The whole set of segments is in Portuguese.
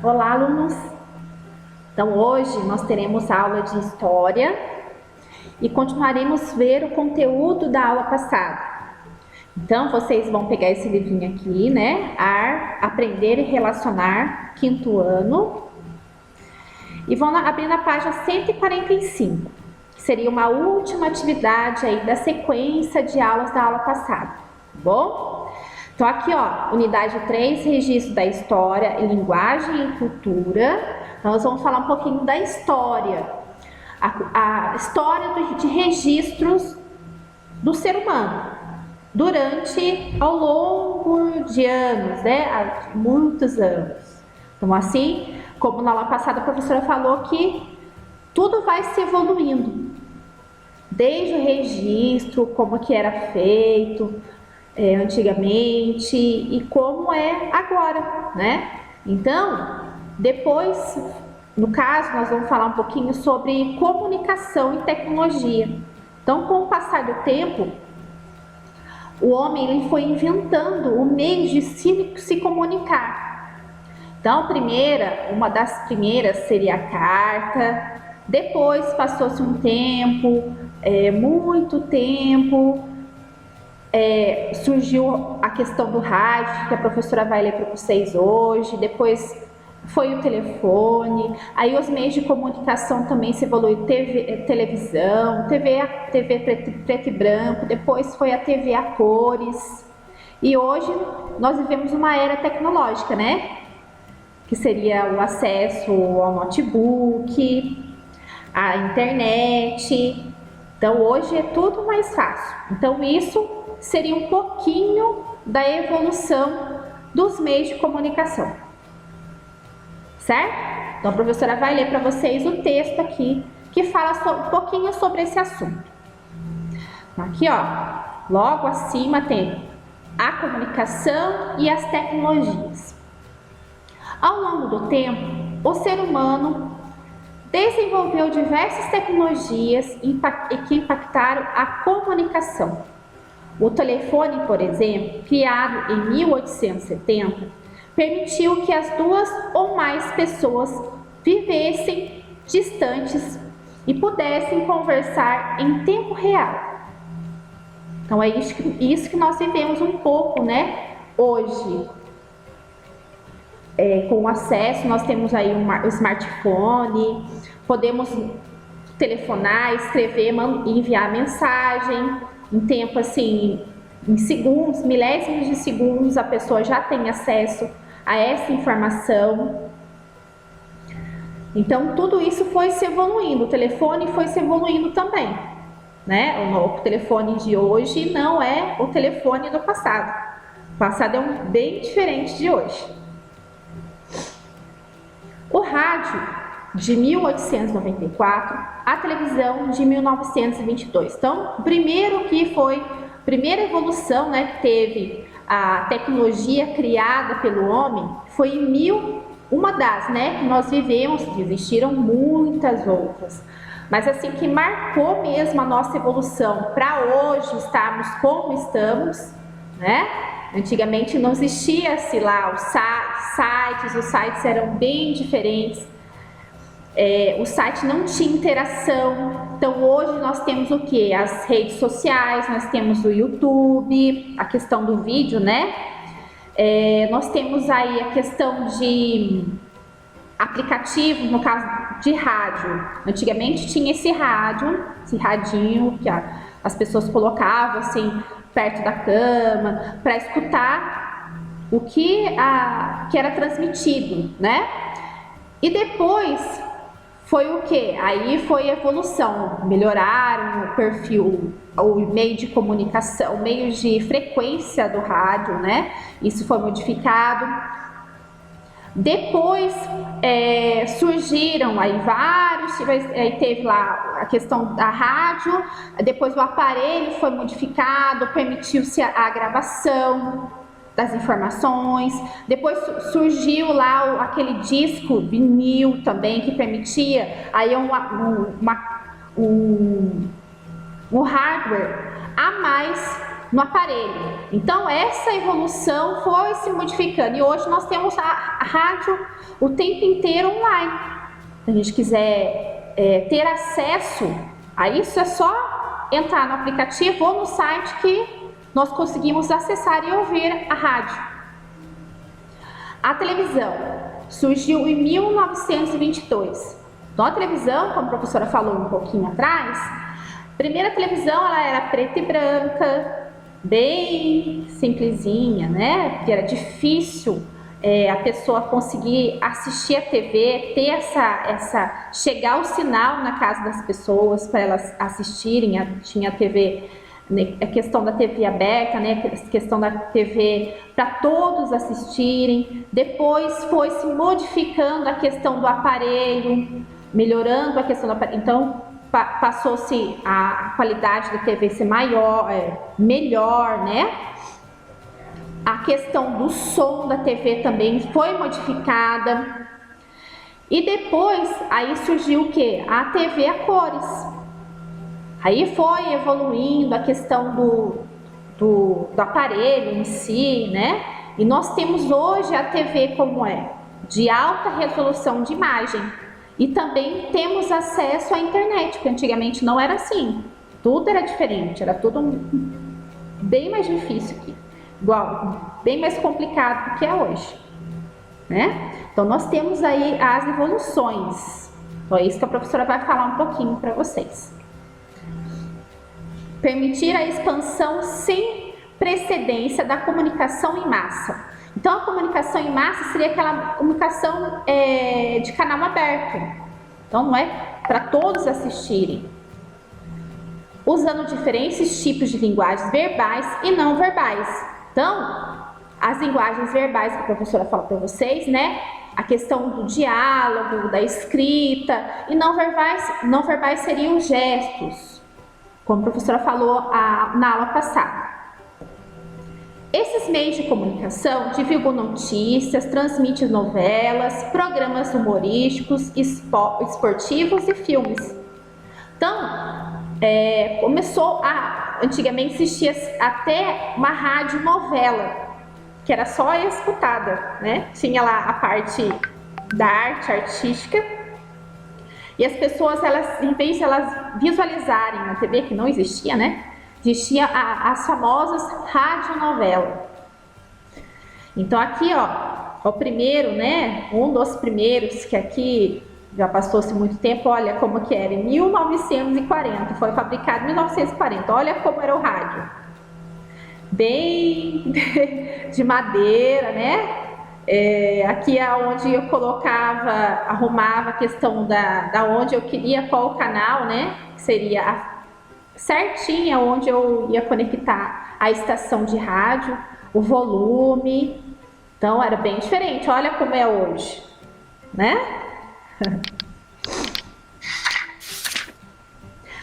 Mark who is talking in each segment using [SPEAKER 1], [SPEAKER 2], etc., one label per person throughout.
[SPEAKER 1] Olá, alunos! Então, hoje nós teremos aula de História e continuaremos ver o conteúdo da aula passada. Então, vocês vão pegar esse livrinho aqui, né? Aprender e Relacionar, quinto ano, e vão abrir na página 145, que seria uma última atividade aí da sequência de aulas da aula passada, tá bom? Então, aqui, ó, unidade 3, registro da história, linguagem e cultura. Então, nós vamos falar um pouquinho da história. A história de registros do ser humano ao longo de anos, né? Há muitos anos. Então, assim, como na aula passada a professora falou que tudo vai se evoluindo. Desde o registro, como que era feito antigamente e como é agora, né? Então, depois, no caso, nós vamos falar um pouquinho sobre comunicação e tecnologia. Então, com o passar do tempo, o homem ele foi inventando o meio de se comunicar. Então, uma das primeiras seria a carta. Depois passou-se um tempo, muito tempo, surgiu a questão do rádio, que a professora vai ler para vocês hoje. Depois foi o telefone, aí os meios de comunicação também se evoluiu, televisão, TV preto e branco, depois foi a TV a cores, e hoje nós vivemos uma era tecnológica, né? Que seria o acesso ao notebook, à internet. Então hoje é tudo mais fácil. Então isso seria um pouquinho da evolução dos meios de comunicação. Certo? Então a professora vai ler para vocês o texto aqui que fala um pouquinho sobre esse assunto. Aqui, ó, logo acima tem a comunicação e as tecnologias. Ao longo do tempo, o ser humano desenvolveu diversas tecnologias que impactaram a comunicação. O telefone, por exemplo, criado em 1870, permitiu que as duas ou mais pessoas vivessem distantes e pudessem conversar em tempo real. Então é isso que nós vivemos um pouco, né? Hoje, com o acesso, nós temos aí o smartphone, podemos telefonar, escrever, enviar mensagem em tempo assim, em segundos, milésimos de segundos, a pessoa já tem acesso a essa informação. Então, tudo isso foi se evoluindo, o telefone foi se evoluindo também, né? O telefone de hoje não é o telefone do passado. O passado é bem diferente de hoje. O rádio de 1894, a televisão de 1922. Então, primeira evolução, né, que teve a tecnologia criada pelo homem foi uma das, né, que nós vivemos, existiram muitas outras, mas assim que marcou mesmo a nossa evolução para hoje estarmos como estamos, né? Antigamente não existia-se lá os sites eram bem diferentes, o site não tinha interação. Então hoje nós temos o que? As redes sociais, nós temos o YouTube, a questão do vídeo, né? Nós temos aí a questão de aplicativos, no caso de rádio. Antigamente tinha esse radinho que as pessoas colocavam assim perto da cama para escutar o que era transmitido, né? E depois foi o que? Aí foi a evolução, melhoraram o perfil, o meio de comunicação, o meio de frequência do rádio, né? Isso foi modificado. Depois surgiram aí aí teve lá a questão da rádio, depois o aparelho foi modificado, permitiu-se a gravação das informações. Depois surgiu lá aquele disco vinil também que permitia aí um hardware a mais no aparelho. Então essa evolução foi se modificando e hoje nós temos a rádio o tempo inteiro online. Se a gente quiser ter acesso a isso, é só entrar no aplicativo ou no site que nós conseguimos acessar e ouvir a rádio. A televisão surgiu em 1922. Então a televisão, como a professora falou um pouquinho atrás, a primeira televisão ela era preta e branca, bem simplesinha, né? Porque era difícil a pessoa conseguir assistir a TV, ter chegar o sinal na casa das pessoas para elas assistirem. Tinha a TV, né, a questão da TV aberta, né? A questão da TV para todos assistirem. Depois foi se modificando a questão do aparelho, melhorando a questão do aparelho. Então passou-se a qualidade da TV ser melhor, né? A questão do som da TV também foi modificada. E depois, aí surgiu o que? A TV a cores. Aí foi evoluindo a questão do aparelho em si, né? E nós temos hoje a TV como é, de alta resolução de imagem. E também temos acesso à internet, porque antigamente não era assim. Tudo era diferente, era tudo bem mais difícil aqui. Bem mais complicado do que é hoje, né? Então nós temos aí as evoluções. Então é isso que a professora vai falar um pouquinho para vocês. Permitir a expansão sem precedência da comunicação em massa. Então a comunicação em massa seria aquela comunicação de canal aberto. Então não é para todos assistirem. Usando diferentes tipos de linguagens verbais e não verbais. Então, as linguagens verbais que a professora fala para vocês, né? A questão do diálogo, da escrita, e não verbais seriam gestos, como a professora falou na aula passada. Esses meios de comunicação divulgam notícias, transmitem novelas, programas humorísticos, esportivos e filmes. Então, antigamente existia até uma radionovela, que era só escutada, né? Tinha lá a parte da arte artística e as pessoas, em vez de elas visualizarem na TV, que não existia, né? Existia as famosas radionovelas. Então aqui, ó, o primeiro, né? Um dos primeiros que aqui já passou-se muito tempo, olha como que era, em 1940, foi fabricado em 1940, olha como era o rádio. Bem de madeira, né? Aqui é onde eu arrumava a questão da onde eu queria, qual o canal, né? Que seria certinha onde eu ia conectar a estação de rádio, o volume. Então era bem diferente, olha como é hoje, né?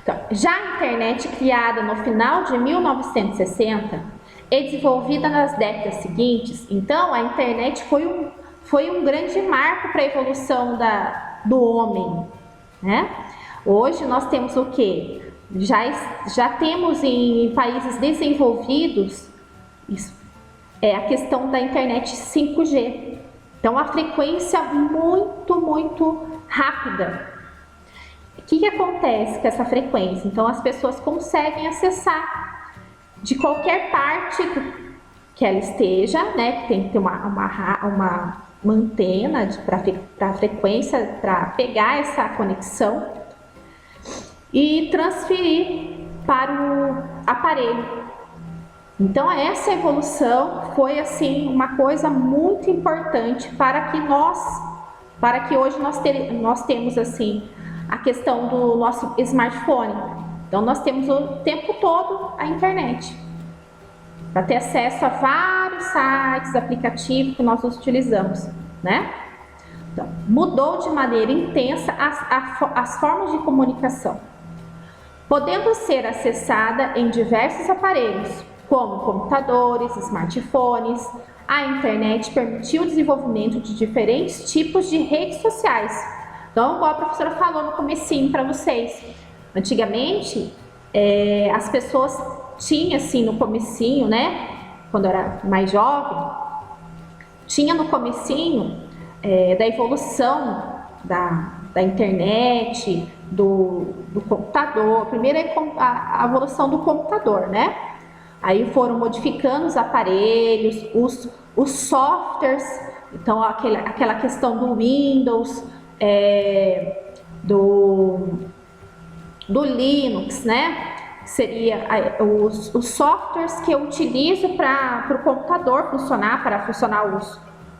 [SPEAKER 1] Então, já a internet, criada no final de 1960 e desenvolvida nas décadas seguintes, então a internet foi um grande marco para a evolução do homem, né? Hoje nós temos o que? Já temos em países desenvolvidos a questão da internet 5G. Então a frequência muito rápida. O que acontece com essa frequência? Então as pessoas conseguem acessar de qualquer parte que ela esteja, né? Que tem que ter uma antena para frequência, para pegar essa conexão e transferir para o aparelho. Então essa evolução foi assim uma coisa muito importante para que hoje nós temos assim a questão do nosso smartphone. Então nós temos o tempo todo a internet para ter acesso a vários sites, aplicativos que nós utilizamos, né? Então, mudou de maneira intensa as formas de comunicação, podendo ser acessada em diversos aparelhos, como computadores, smartphones. A internet permitiu o desenvolvimento de diferentes tipos de redes sociais. Então, igual a professora falou no comecinho para vocês, antigamente as pessoas tinha assim no comecinho, né, quando eu era mais jovem, tinha no comecinho da evolução da internet, do computador. Primeiro a evolução do computador, né? Aí foram modificando os aparelhos, os softwares, então aquela questão do Windows, do Linux, né? Seria os softwares que eu utilizo para o computador funcionar, para funcionar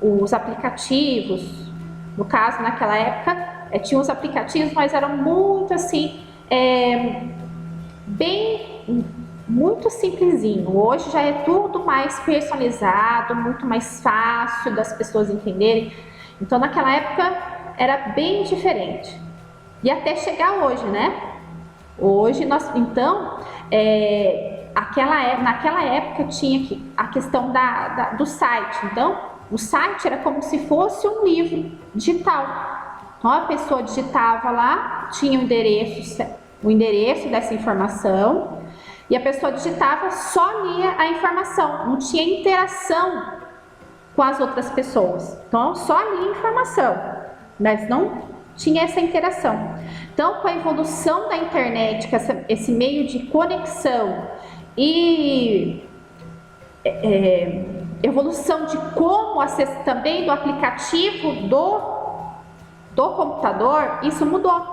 [SPEAKER 1] os aplicativos. No caso, naquela época, tinha os aplicativos, mas eram muito assim, muito simplesinho. Hoje já é tudo mais personalizado, muito mais fácil das pessoas entenderem. Então, naquela época, era bem diferente. E até chegar hoje, né? Hoje, então, naquela época tinha a questão do site. Então, o site era como se fosse um livro digital. Então, a pessoa digitava lá, tinha o endereço dessa informação, e a pessoa digitava, só lia a informação, não tinha interação com as outras pessoas. Então, só lia a informação, mas não tinha essa interação. Então, com a evolução da internet, com esse meio de conexão e evolução de como acessar também do aplicativo do computador, isso mudou.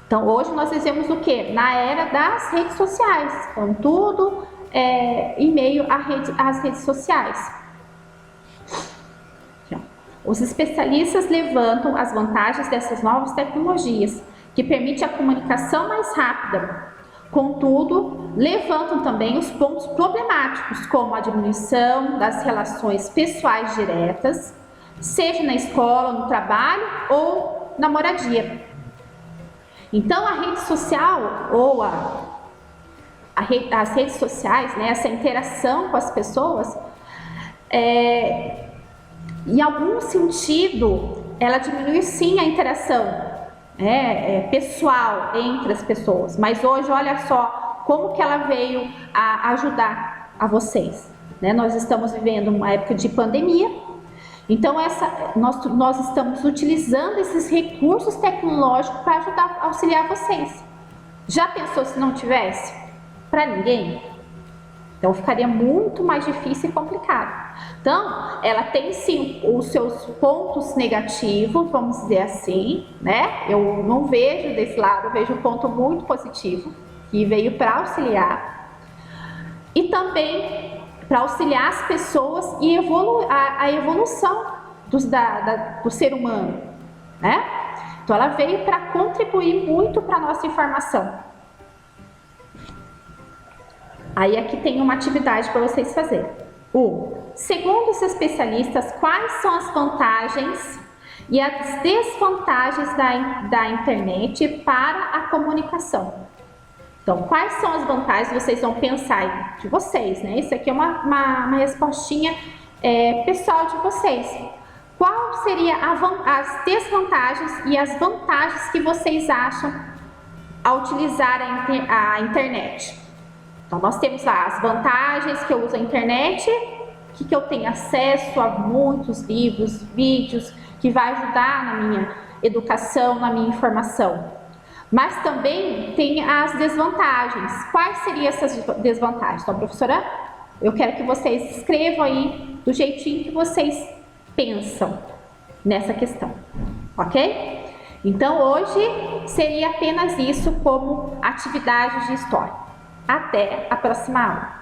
[SPEAKER 1] Então, hoje nós vivemos o quê? Na era das redes sociais. Então, tudo em meio às redes sociais. Os especialistas levantam as vantagens dessas novas tecnologias, que permitem a comunicação mais rápida. Contudo, levantam também os pontos problemáticos, como a diminuição das relações pessoais diretas, seja na escola, no trabalho ou na moradia. Então, a rede social ou as redes sociais, né, essa interação com as pessoas, em algum sentido, ela diminui sim a interação pessoal entre as pessoas. Mas hoje, olha só como que ela veio a ajudar a vocês, né? Nós estamos vivendo uma época de pandemia, então nós estamos utilizando esses recursos tecnológicos para ajudar, auxiliar vocês. Já pensou se não tivesse? Para ninguém? Então ficaria muito mais difícil e complicado. Então, ela tem sim os seus pontos negativos, vamos dizer assim, né? Eu não vejo desse lado, eu vejo um ponto muito positivo, que veio para auxiliar. E também para auxiliar as pessoas e a evolução do ser humano, né? Então, ela veio para contribuir muito para a nossa informação. Aí aqui tem uma atividade para vocês fazerem. Segundo os especialistas, quais são as vantagens e as desvantagens da internet para a comunicação? Então, quais são as vantagens? Vocês vão pensar aí de vocês, né? Isso aqui é uma respostinha pessoal de vocês. Qual seria as desvantagens e as vantagens que vocês acham ao utilizar a internet? Então, nós temos lá as vantagens que eu uso a internet, que eu tenho acesso a muitos livros, vídeos, que vai ajudar na minha educação, na minha informação. Mas também tem as desvantagens. Quais seriam essas desvantagens? Então, professora, eu quero que vocês escrevam aí do jeitinho que vocês pensam nessa questão, ok? Então, hoje seria apenas isso como atividade de história. Até a próxima aula.